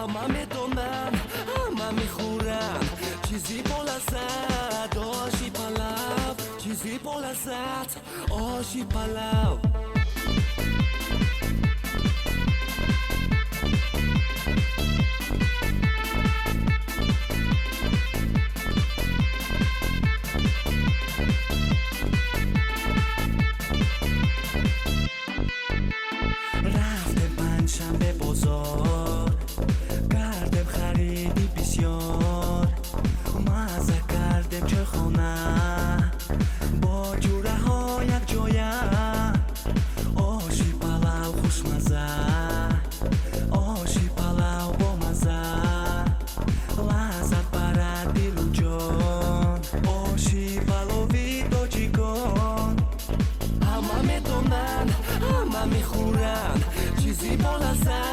همه میدونن همه میخورن چیزی بلزد آشی پلاو چیزی بلزد آشی پلاو رفتم پنجشنبه بازار کردم خریدی بسیار مزه کردم چه خانه با جوره ها یک جایه آشی پلاو خوشمزه آشی پلاو با مزه لذت برد دل و جان آشی پلاوی تاجیکان همه میدونن همه میخورن چیزی بلزد